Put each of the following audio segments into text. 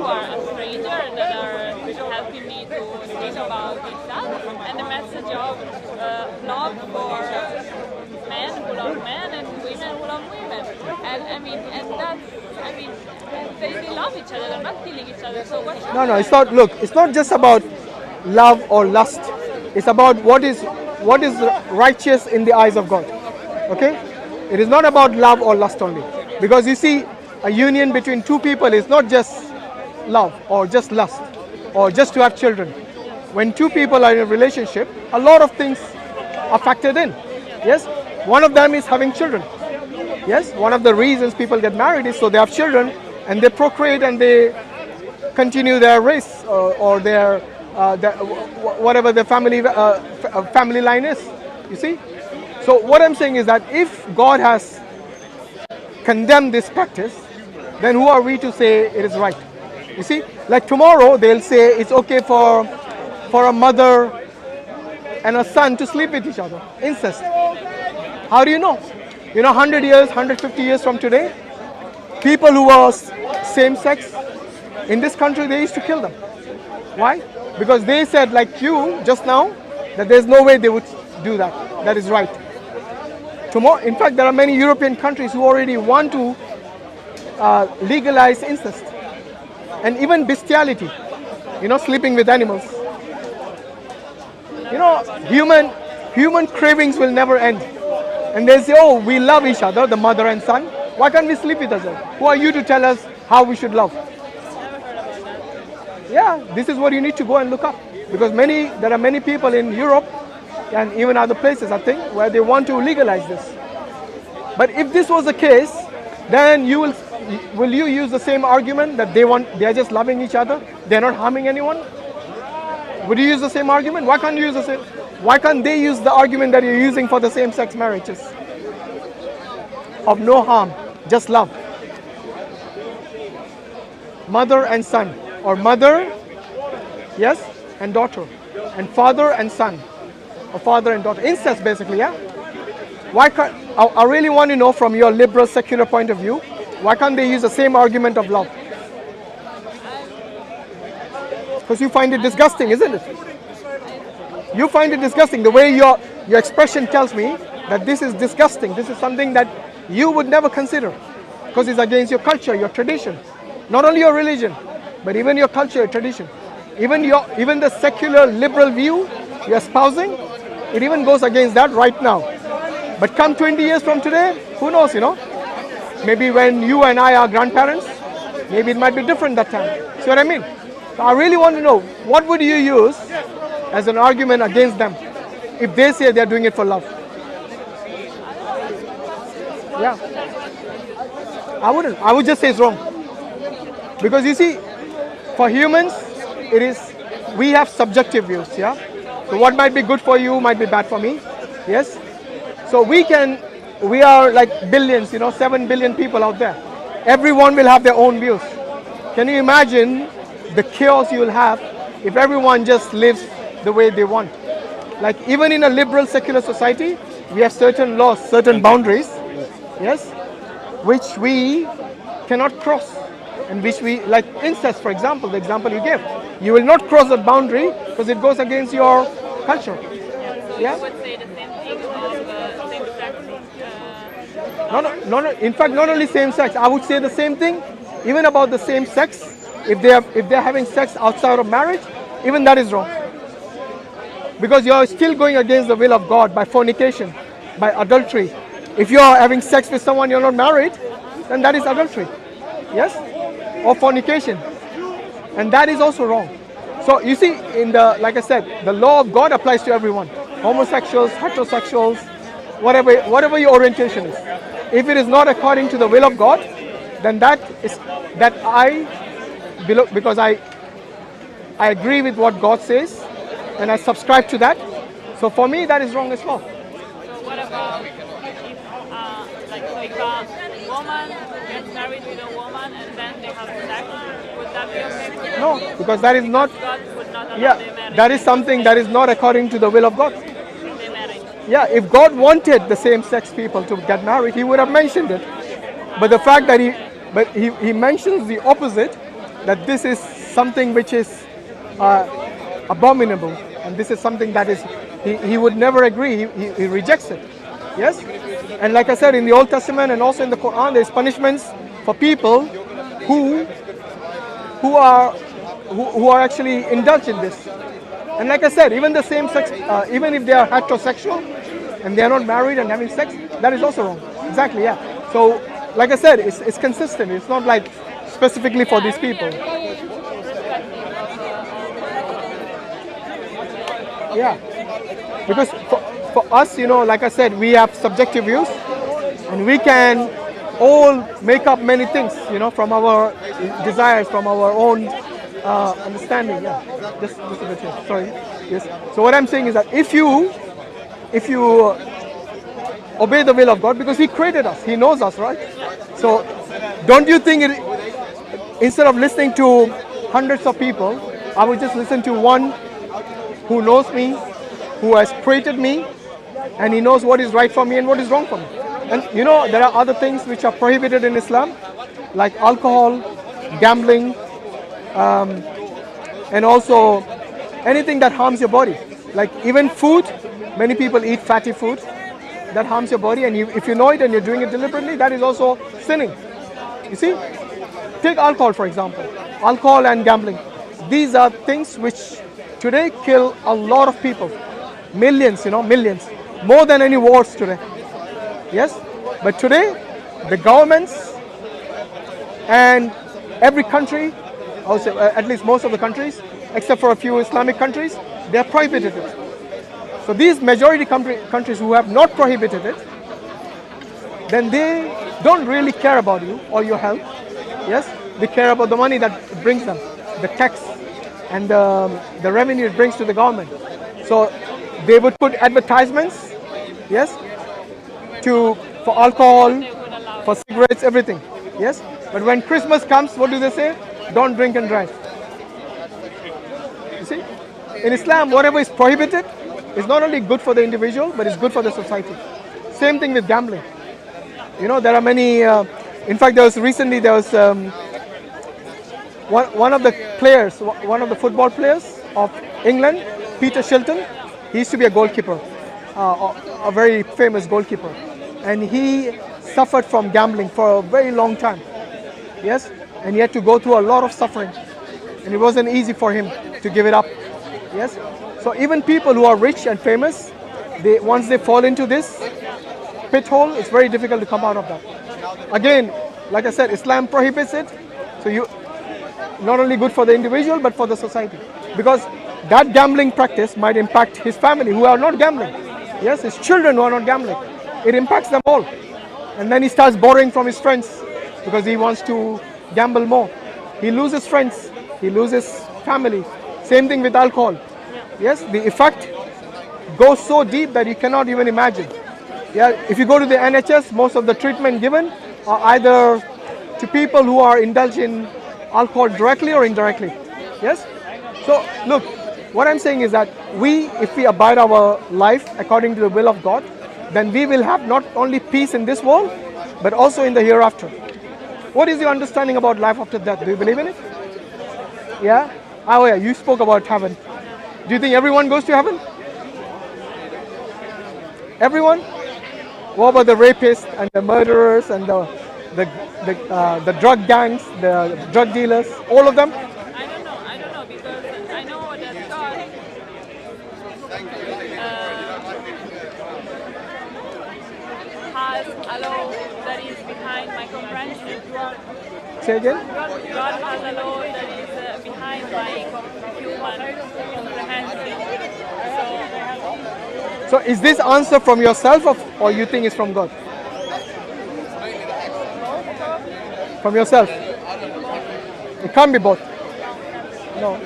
are a stranger that are helping me to think about this stuff, and the message of love for men who love men and women who love women. And I mean, and that's, I mean, they love each other, they're not killing each other. So what's No, it's not. Look, it's not just about love or lust. It's about what is righteous in the eyes of God. Okay? It is not about love or lust only. Because you see, a union between two people is not just love or just lust or just to have children. When two people are in a relationship, a lot of things are factored in. Yes? One of them is having children. Yes? One of the reasons people get married is so they have children and they procreate and they continue their race or their whatever the family line is. You see? So what I'm saying is that if God has condemned this practice, then who are we to say it is right? You see? Like tomorrow they'll say it's okay for a mother and a son to sleep with each other. Incest. How do you know? 100 years, 150 years from today, people who are same sex in this country, they used to kill them. Why? Because they said, like you just now, that there's no way they would do that. That is right. Tomorrow, in fact, there are many European countries who already want to legalize incest and even bestiality. Sleeping with animals. Human cravings will never end. And they say, oh, we love each other, the mother and son. Why can't we sleep with each other? Who are you to tell us how we should love? Yeah, this is what you need to go and look up. Because there are many people in Europe and even other places, I think, where they want to legalize this. But if this was the case, then will you use the same argument that they are just loving each other? They're not harming anyone? Would you use the same argument? Why can't you use the same? Why can't they use the argument that you're using for the same-sex marriages? Of no harm, just love. Mother and son, or mother, yes, and daughter, and father and son, or father and daughter. Incest, basically, yeah. Why can't? I really want to know from your liberal secular point of view, why can't they use the same argument of love? Because you find it disgusting, isn't it? You find it disgusting. The way your expression tells me that this is disgusting. This is something that you would never consider because it's against your culture, your tradition. Not only your religion, but even your culture, your tradition. Even the secular liberal view you're espousing, it even goes against that right now. But come 20 years from today, who knows, Maybe when you and I are grandparents, maybe it might be different that time. See what I mean? So I really want to know, what would you use as an argument against them if they say they're doing it for love? Yeah. I wouldn't. I would just say it's wrong. Because you see, for humans, we have subjective views, yeah? So what might be good for you might be bad for me, yes? So we are like billions, 7 billion people out there. Everyone will have their own views. Can you imagine the chaos you will have if everyone just lives the way they want? Like even in a liberal secular society, we have certain laws, certain boundaries, yes, which we cannot cross, and which we, like incest, for example, the example you gave. You will not cross that boundary because it goes against your culture. Yeah? So you would say the same thing of same-sex? In fact, not only same-sex. I would say the same thing even about the same sex. If they're having sex outside of marriage, even that is wrong. Because you're still going against the will of God by fornication, by adultery. If you're having sex with someone you're not married, then that is adultery. Yes? Or fornication. And that is also wrong. So you see, like I said, the law of God applies to everyone. Homosexuals, heterosexuals, whatever your orientation is. If it is not according to the will of God, then because I agree with what God says and I subscribe to that. So for me, that is wrong as well. So what about if a woman gets married with a woman and then they have sex, would that be okay? No, because that is not. God would not allow their marriage. That is something that is not according to the will of God. Their marriage. Yeah, if God wanted the same-sex people to get married, He would have mentioned it. But the fact that He mentions the opposite, that this is something which is abominable, and this is something that is, he would never agree, he rejects it. Yes? And like I said, in the Old Testament and also in the Quran, there's punishments for people who are actually indulged in this. And like I said, even the same sex, even if they are heterosexual and they are not married and having sex, that is also wrong. Exactly, yeah. So, like I said, it's consistent. It's not like specifically for these people. Yeah, because for us, like I said, we have subjective views, and we can all make up many things, from our desires, from our own understanding. Yeah, just a bit here. Sorry. Yes. So what I'm saying is that if you obey the will of God, because He created us, He knows us, right? So don't you think instead of listening to hundreds of people, I would just listen to one who knows me, who has created me, and He knows what is right for me and what is wrong for me. And there are other things which are prohibited in Islam, like alcohol, gambling, and also anything that harms your body. Like even food, many people eat fatty food that harms your body, and if you know it and you're doing it deliberately, that is also sinning. You see? Take alcohol, for example. Alcohol and gambling. These are things which today kill a lot of people. Millions, millions. More than any wars today. Yes? But today, the governments and every country, also at least most of the countries, except for a few Islamic countries, they are prohibited it. So these majority countries who have not prohibited it, then they don't really care about you or your health. Yes? They care about the money that it brings them, the tax and the revenue it brings to the government. So they would put advertisements, yes, for alcohol, for cigarettes, everything. Yes? But when Christmas comes, what do they say? Don't drink and drive. You see? In Islam, whatever is prohibited is not only good for the individual, but it's good for the society. Same thing with gambling. There are many, in fact, there was one of the players, one of the football players of England, Peterson. He used to be a goalkeeper, a very famous goalkeeper. And he suffered from gambling for a very long time. Yes? And he had to go through a lot of suffering. And it wasn't easy for him to give it up. Yes? So even people who are rich and famous, once they fall into this pit hole, it's very difficult to come out of that. Again, like I said, Islam prohibits it. So not only good for the individual, but for the society. Because that gambling practice might impact his family who are not gambling. Yes, his children who are not gambling. It impacts them all. And then he starts borrowing from his friends because he wants to gamble more. He loses friends. He loses family. Same thing with alcohol. Yes, the effect goes so deep that you cannot even imagine. Yeah, if you go to the NHS, most of the treatment given are either to people who are indulged in alcohol directly or indirectly. Yes? So, look, what I'm saying is that if we abide our life according to the will of God, then we will have not only peace in this world, but also in the hereafter. What is your understanding about life after death? Do you believe in it? Yeah? Oh yeah, you spoke about heaven. Do you think everyone goes to heaven? Everyone? What about the rapists and the murderers and the drug gangs, the drug dealers, all of them? I don't know, because I know that God has a law that is behind my comprehension. Say again? God has a law that is behind my human comprehension. So is this answer from yourself or you think it's from God? From yourself? It can't be both. No.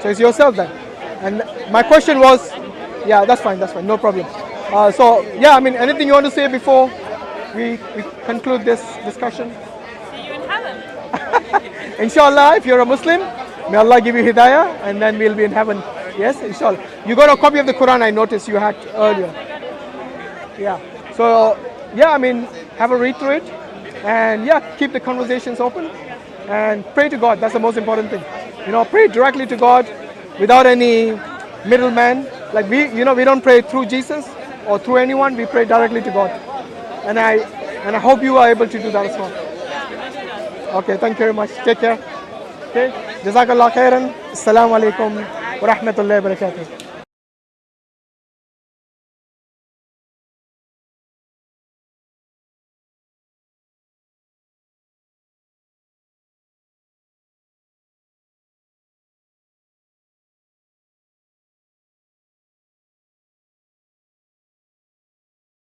So it's yourself then. And my question was, yeah, that's fine, no problem. So yeah, I mean, anything you want to say before we conclude this discussion? See you in heaven. Inshallah, if you're a Muslim, may Allah give you hidayah and then we'll be in heaven. Yes, inshallah. You got a copy of the Quran, I noticed you had earlier. Yeah. So, yeah, I mean, have a read through it. And yeah, keep the conversations open. and pray to God. That's the most important thing. Pray directly to God without any middleman. Like we don't pray through Jesus or through anyone. We pray directly to God. And I hope you are able to do that as well. Okay, thank you very much. Take care. Okay, Jazakallah khairan. Assalamu alaikum wa rahmatullahi wa barakatuh.